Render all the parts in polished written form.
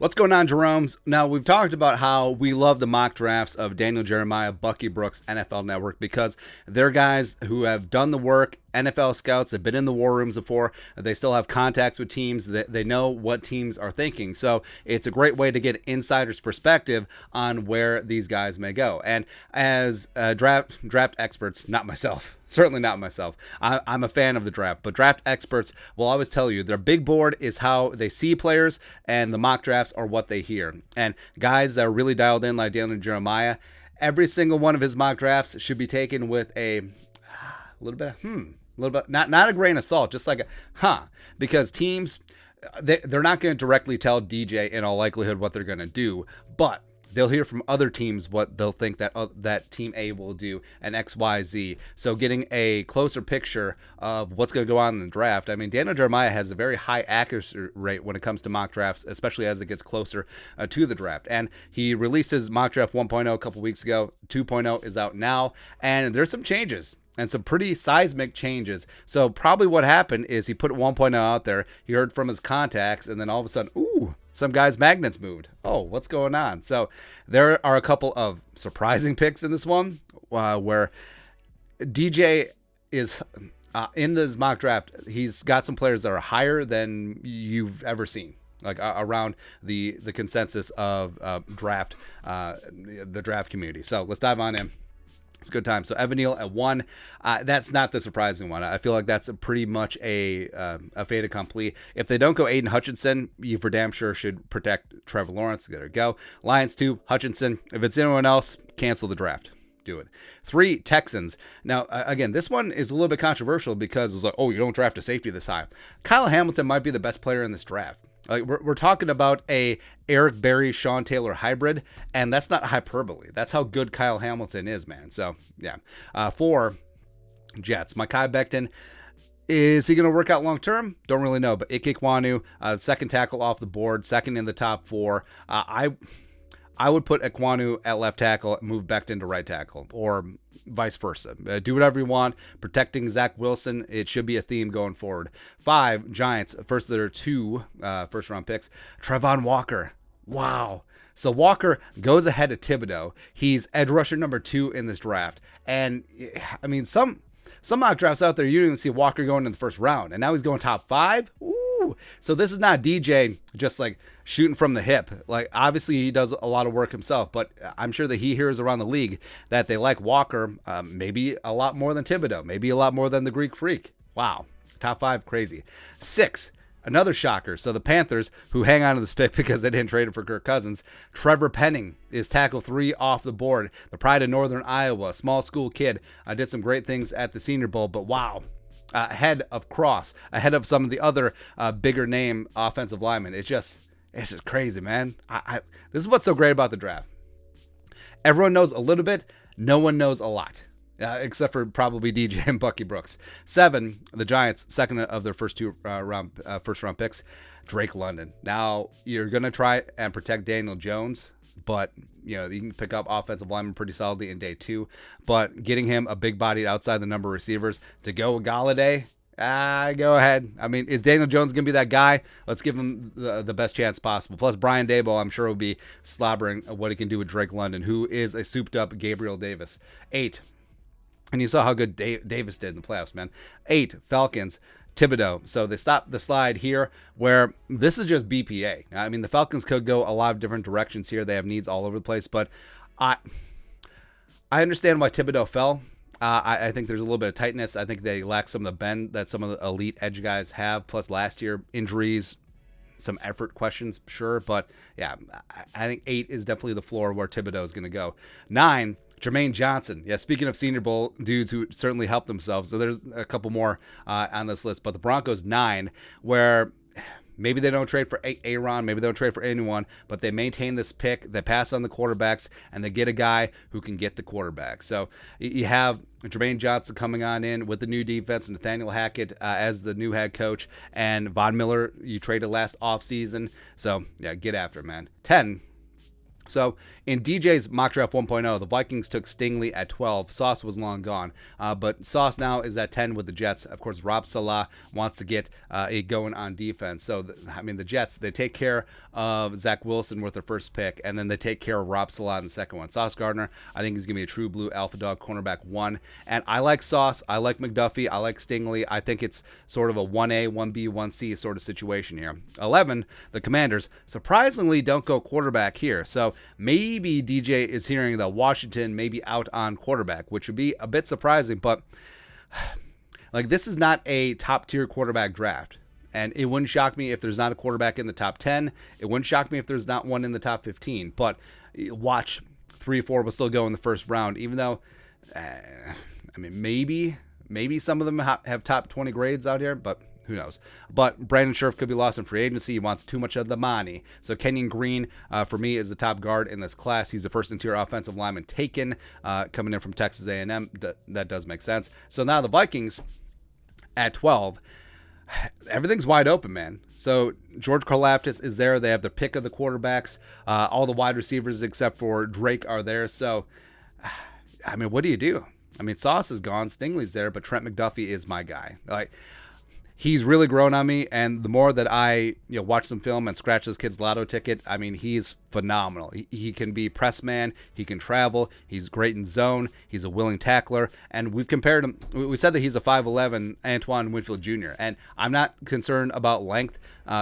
What's going on, Jerome's? Now, we've talked about how we love the mock drafts of Daniel Jeremiah, Bucky Brooks, NFL Network, because they're guys who have done the work. NFL scouts have been in the war rooms before. They still have contacts with teams. They know what teams are thinking. So it's a great way to get insider's perspective on where these guys may go. And as draft experts, not myself, certainly not myself, I'm a fan of the draft, but draft experts will always tell you their big board is how they see players, and the mock drafts are what they hear. And guys that are really dialed in, like Daniel Jeremiah, every single one of his mock drafts should be taken with a little bit of, not a grain of salt, just like because teams, they're not going to directly tell DJ in all likelihood what they're going to do, but they'll hear from other teams what they'll think that team A will do, and X, Y, Z. So getting a closer picture of what's going to go on in the draft. I mean, Daniel Jeremiah has a very high accuracy rate when it comes to mock drafts, especially as it gets closer to the draft. And he released his mock draft 1.0 a couple weeks ago. 2.0 is out now, and there's some changes. And some pretty seismic changes. So probably what happened is he put 1.0 out there. He heard from his contacts, and then all of a sudden, some guy's magnets moved. Oh, what's going on? So there are a couple of surprising picks in this one where DJ is in this mock draft. He's got some players that are higher than you've ever seen, like around the consensus of the draft community. So let's dive on in. It's a good time. So Evan Neal at 1. That's not the surprising one. I feel like that's pretty much a fait accompli. If they don't go Aiden Hutchinson, you for damn sure should protect Trevor Lawrence. Gotta go. Lions 2, Hutchinson. If it's anyone else, cancel the draft. Do it. 3, Texans. Now, again, this one is a little bit controversial because it's like, you don't draft a safety this high. Kyle Hamilton might be the best player in this draft. Like we're talking about a Eric Berry, Sean Taylor hybrid, and that's not hyperbole. That's how good Kyle Hamilton is, man. So, yeah. 4, Jets. Mekhi Becton. Is he going to work out long term? Don't really know, but Ike Ekwonu, second tackle off the board, second in the top 4. I would put Ekwonu at left tackle, move Becton to right tackle, or vice versa. Do whatever you want. Protecting Zach Wilson, it should be a theme going forward. 5, Giants. First, there are 2 first-round picks. Trevon Walker. Wow. So Walker goes ahead of Thibodeau. He's edge rusher number 2 in this draft. And, I mean, some mock drafts out there, you don't even see Walker going in the first round. And now he's going top 5? Ooh. So this is not DJ just like shooting from the hip. Like, obviously he does a lot of work himself, but I'm sure that he hears around the league that they like Walker maybe a lot more than Thibodeau, maybe a lot more than the Greek Freak. Wow. Top 5, crazy. 6, another shocker. So the Panthers, who hang on to this pick because they didn't trade it for Kirk Cousins, Trevor Penning is tackle 3 off the board. The pride of Northern Iowa, small school kid. Did some great things at the Senior Bowl, but wow. Ahead of Cross, ahead of some of the other bigger name offensive linemen. It's just crazy, man. This is what's so great about the draft. Everyone knows a little bit. No one knows a lot, except for probably DJ and Bucky Brooks. 7, the Giants, second of their first 2 first round picks, Drake London. Now you're gonna try and protect Daniel Jones, but you can pick up offensive linemen pretty solidly in day 2. But getting him a big-bodied outside the number of receivers to go with Galladay, go ahead. I mean, is Daniel Jones going to be that guy? Let's give him the best chance possible. Plus, Brian Daboll, I'm sure, will be slobbering what he can do with Drake London, who is a souped-up Gabriel Davis. 8, and you saw how good Davis did in the playoffs, man. 8, Falcons. Thibodeau. So they stopped the slide here where this is just BPA. I mean, the Falcons could go a lot of different directions here. They have needs all over the place, but I understand why Thibodeau fell. I think there's a little bit of tightness. I think they lack some of the bend that some of the elite edge guys have. Plus last year, injuries, some effort questions, sure. But yeah, I think 8 is definitely the floor where Thibodeau is going to go. 9, Jermaine Johnson. Yeah, speaking of Senior Bowl dudes who certainly helped themselves, so there's a couple more on this list. But the Broncos 9, where maybe they don't trade for Aaron, maybe they don't trade for anyone, but they maintain this pick, they pass on the quarterbacks, and they get a guy who can get the quarterback. So you have Jermaine Johnson coming on in with the new defense, Nathaniel Hackett as the new head coach, and Von Miller you traded last offseason. So, yeah, get after it, man. 10, So in DJ's mock draft 1.0, the Vikings took Stingley at 12. Sauce was long gone, but Sauce now is at 10 with the Jets. Of course, Rob Salah wants to get it going on defense. So the Jets, they take care of Zach Wilson with their first pick, and then they take care of Rob Salah in the second one. Sauce Gardner, I think he's gonna be a true blue alpha dog cornerback 1. And I like Sauce, I like McDuffie, I like Stingley. I think it's sort of a 1A, 1B, 1C sort of situation here. 11, the Commanders surprisingly don't go quarterback here. So maybe DJ is hearing that Washington may be out on quarterback, which would be a bit surprising, but like, this is not a top tier quarterback draft. And it wouldn't shock me if there's not a quarterback in the top 10. It wouldn't shock me if there's not one in the top 15. But watch, 3 or 4 will still go in the first round, even though, maybe some of them have top 20 grades out here, but who knows? But Brandon Scherf could be lost in free agency. He wants too much of the money. So Kenyon Green, for me, is the top guard in this class. He's the first interior offensive lineman taken, coming in from Texas A&M. That does make sense. So now the Vikings at 12, everything's wide open, man. So George Karlaftis is there. They have the pick of the quarterbacks. All the wide receivers except for Drake are there. So, what do you do? Sauce is gone. Stingley's there, but Trent McDuffie is my guy. Like, he's really grown on me, and the more that I watch some film and scratch this kid's lotto ticket, he's phenomenal. He can be press man, he can travel, he's great in zone, he's a willing tackler, and we've compared him. We said that he's a 5'11" Antoine Winfield Jr., and I'm not concerned about length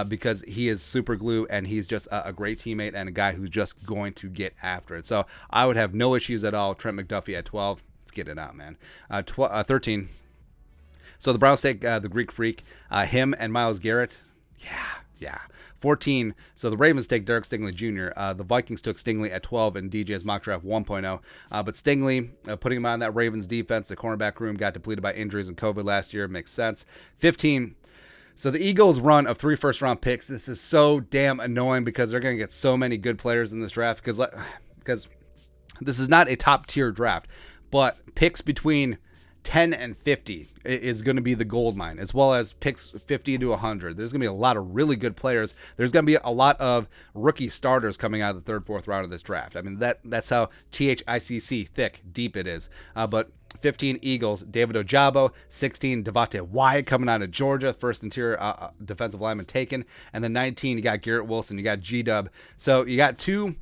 because he is super glue, and he's just a great teammate and a guy who's just going to get after it. So I would have no issues at all. Trent McDuffie at 12. Let's get it out, man. 13. So the Browns take the Greek Freak, him and Myles Garrett. Yeah. 14. So the Ravens take Derek Stingley Jr. The Vikings took Stingley at 12 in DJ's mock draft 1.0. But Stingley, putting him on that Ravens defense, the cornerback room got depleted by injuries and COVID last year. Makes sense. 15. So the Eagles' run of 3 first-round picks, this is so damn annoying because they're going to get so many good players in this draft because this is not a top-tier draft. But picks between 10 and 50 is going to be the gold mine, as well as picks 50 to 100. There's going to be a lot of really good players. There's going to be a lot of rookie starters coming out of the 3rd, 4th round of this draft. That's how THICC thick, deep it is. But 15 Eagles, David Ojabo. 16 Devontae Wyatt coming out of Georgia, first interior defensive lineman taken. And then 19, you got Garrett Wilson, you got G-Dub. So you got 2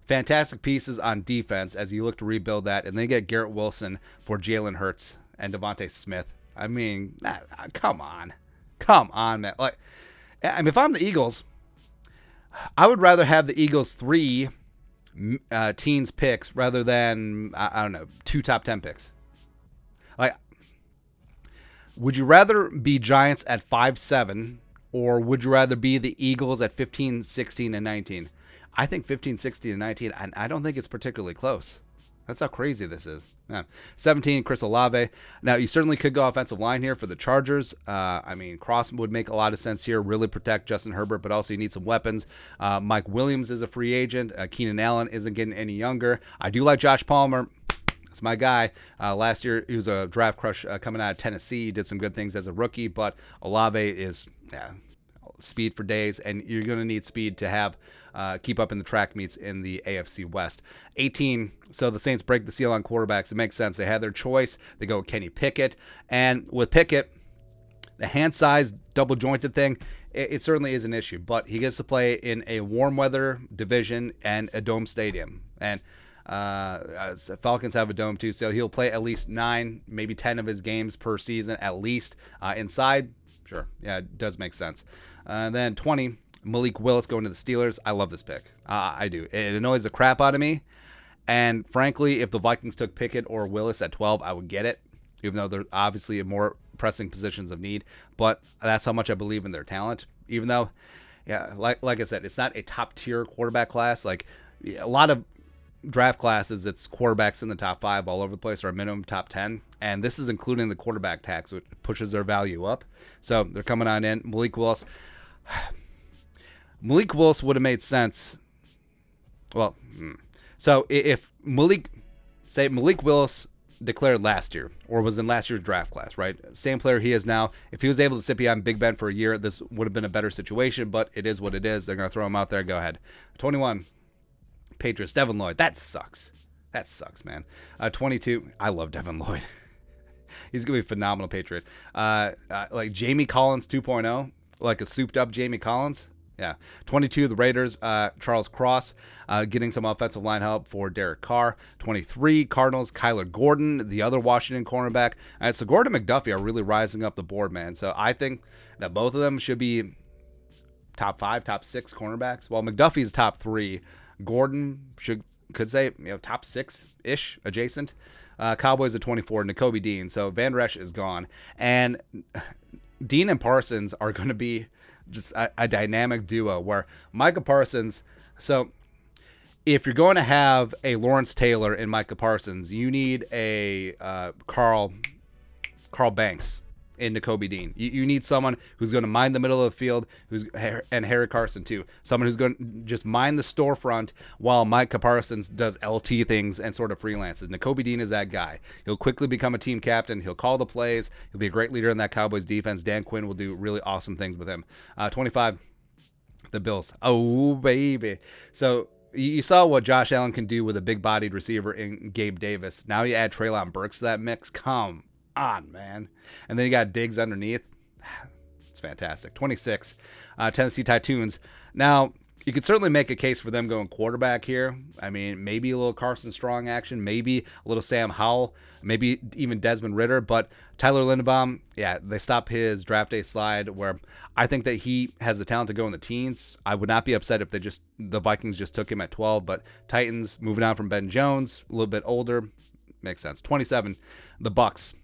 fantastic pieces on defense as you look to rebuild that, and then you get Garrett Wilson for Jalen Hurts and Devontae Smith. Come on, man. Like, if I'm the Eagles, I would rather have the Eagles 3 teens picks rather than 2 top 10 picks. Like, would you rather be Giants at 5-7, or would you rather be the Eagles at 15, 16, and 19? I think 15, 16, and 19, and I don't think it's particularly close. That's how crazy this is. 17, Chris Olave. Now, you certainly could go offensive line here for the Chargers. Cross would make a lot of sense here, really protect Justin Herbert, but also you need some weapons. Mike Williams is a free agent. Keenan Allen isn't getting any younger. I do like Josh Palmer. That's my guy. Last year, he was a draft crush coming out of Tennessee. He did some good things as a rookie, but Olave is speed for days, and you're going to need speed to have keep up in the track meets in the AFC West. 18, so the Saints break the seal on quarterbacks. It makes sense. They had their choice. They go with Kenny Pickett, and with Pickett, the hand size double jointed thing, it certainly is an issue, but he gets to play in a warm weather division and a dome stadium, and Falcons have a dome too, so he'll play at least 9, maybe 10 of his games per season at least. Inside, sure, yeah, it does make sense. Then 20, Malik Willis going to the Steelers. I love this pick. I do. It annoys the crap out of me. And frankly, if the Vikings took Pickett or Willis at 12, I would get it, even though they're obviously in more pressing positions of need. But that's how much I believe in their talent. Even though, like I said, it's not a top-tier quarterback class. Like a lot of draft classes, it's quarterbacks in the top 5 all over the place, or a minimum top 10. And this is including the quarterback tax, which pushes their value up. So they're coming on in. Malik Willis would have made sense. Well, so if Malik Willis declared last year or was in last year's draft class, right? Same player he is now. If he was able to sit behind Big Ben for a year, this would have been a better situation, but it is what it is. They're going to throw him out there. Go ahead. 21. Patriots, Devin Lloyd. That sucks. That sucks, man. 22. I love Devin Lloyd. He's going to be a phenomenal Patriot. Like Jamie Collins 2.0, like a souped up Jamie Collins. Yeah. 22, the Raiders, Charles Cross, getting some offensive line help for Derek Carr. 23, Cardinals, Kyler Gordon, the other Washington cornerback. So Gordon and McDuffie are really rising up the board, man. So I think that both of them should be top 5, top 6 cornerbacks. While McDuffie's top 3, Gordon could say top 6-ish adjacent. Cowboys at 24, Nakobe Dean. So Van Resch is gone. And Dean and Parsons are going to be just a dynamic duo where Micah Parsons. So if you're going to have a Lawrence Taylor and Micah Parsons, you need a Carl Banks in Nakobe Dean. You need someone who's going to mind the middle of the field, and Harry Carson too. Someone who's going to just mind the storefront while Micah Parsons does LT things and sort of freelances. Nakobe Dean is that guy. He'll quickly become a team captain. He'll call the plays. He'll be a great leader in that Cowboys defense. Dan Quinn will do really awesome things with him. 25, the Bills. Oh, baby. So you saw what Josh Allen can do with a big-bodied receiver in Gabe Davis. Now you add Treylon Burks to that mix. Come on, man. And then you got Diggs underneath. It's fantastic. 26, Tennessee Titans. Now, you could certainly make a case for them going quarterback here. I mean, maybe a little Carson Strong action, maybe a little Sam Howell, maybe even Desmond Ridder. But Tyler Linderbaum, yeah, they stopped his draft day slide where I think that he has the talent to go in the teens. I would not be upset if the Vikings just took him at 12. But Titans moving on from Ben Jones, a little bit older, makes sense. 27, the Bucks.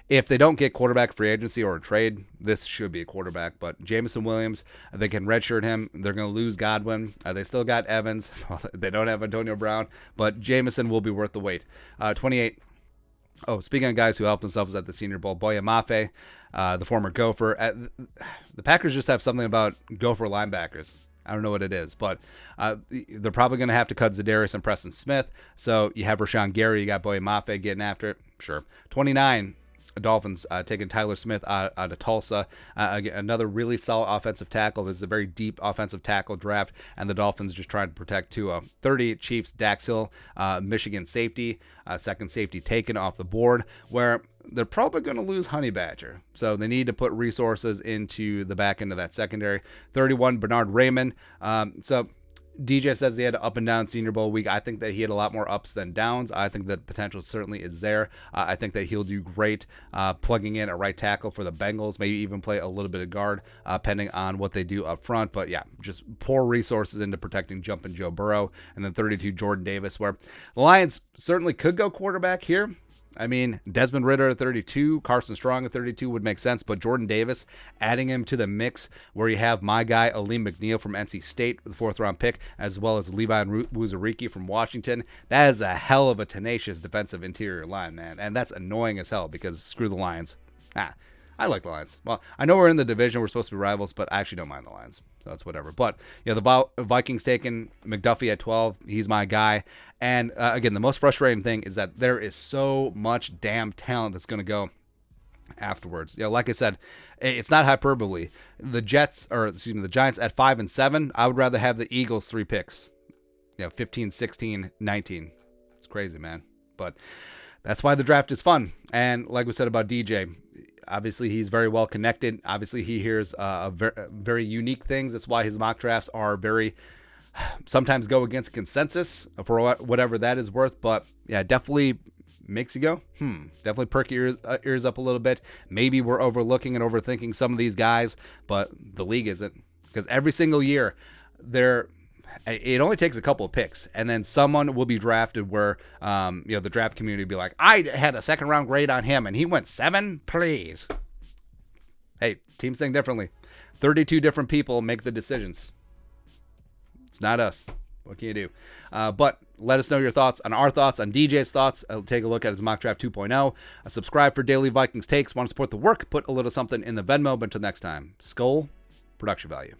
If they don't get quarterback free agency or a trade, this should be a quarterback. But Jameson Williams, they can redshirt him. They're going to lose Godwin. They still got Evans. They don't have Antonio Brown, but Jameson will be worth the wait. 28. Oh, speaking of guys who helped themselves at the Senior Bowl, Boya Mafe, the former Gopher. The Packers just have something about Gopher linebackers. I don't know what it is, but they're probably going to have to cut Zadarius and Preston Smith. So you have Rashawn Gary, you got Boya Mafe getting after it. Sure. 29, Dolphins taking Tyler Smith out of Tulsa. Another really solid offensive tackle. This is a very deep offensive tackle draft, and the Dolphins just trying to protect Tua. 30, Chiefs, Dax Hill, Michigan safety, second safety taken off the board, where they're probably going to lose Honey Badger. So they need to put resources into the back end of that secondary. 31, Bernard Raymond. So DJ says he had an up and down Senior Bowl week. I think that he had a lot more ups than downs. I think that potential certainly is there. I think that he'll do great plugging in a right tackle for the Bengals, maybe even play a little bit of guard, depending on what they do up front. But yeah, just pour resources into protecting Jumpin' Joe Burrow. And then 32, Jordan Davis, where the Lions certainly could go quarterback here. I mean, Desmond Ridder at 32, Carson Strong at 32 would make sense, but Jordan Davis, adding him to the mix where you have my guy, Aleem McNeil from NC State, the 4th-round pick, as well as Levi Wuzariki from Washington, that is a hell of a tenacious defensive interior line, man, and that's annoying as hell because screw the Lions. I like the Lions. Well, I know we're in the division, we're supposed to be rivals, but I actually don't mind the Lions. So that's whatever. But yeah, the Vikings taking McDuffie at 12. He's my guy. And again, the most frustrating thing is that there is so much damn talent that's going to go afterwards. Like I said, it's not hyperbole. The Giants at 5 and 7. I would rather have the Eagles 3 picks. 15, 16, 19. It's crazy, man. But that's why the draft is fun. And like we said about DJ, obviously he's very well connected. Obviously he hears very unique things. That's why his mock drafts are sometimes go against consensus for whatever that is worth. But yeah, definitely makes you go, definitely perk your ears up a little bit. Maybe we're overlooking and overthinking some of these guys, but the league isn't, because every single year it only takes a couple of picks, and then someone will be drafted where the draft community will be like, I had a 2nd round grade on him and he went 7, please. Hey, teams think differently. 32 different people make the decisions. It's not us. What can you do? But let us know your thoughts on our thoughts, on DJ's thoughts. I'll take a look at his mock draft 2.0. Subscribe for daily Vikings takes. Want to support the work? Put a little something in the Venmo. But until next time, Skull, production value.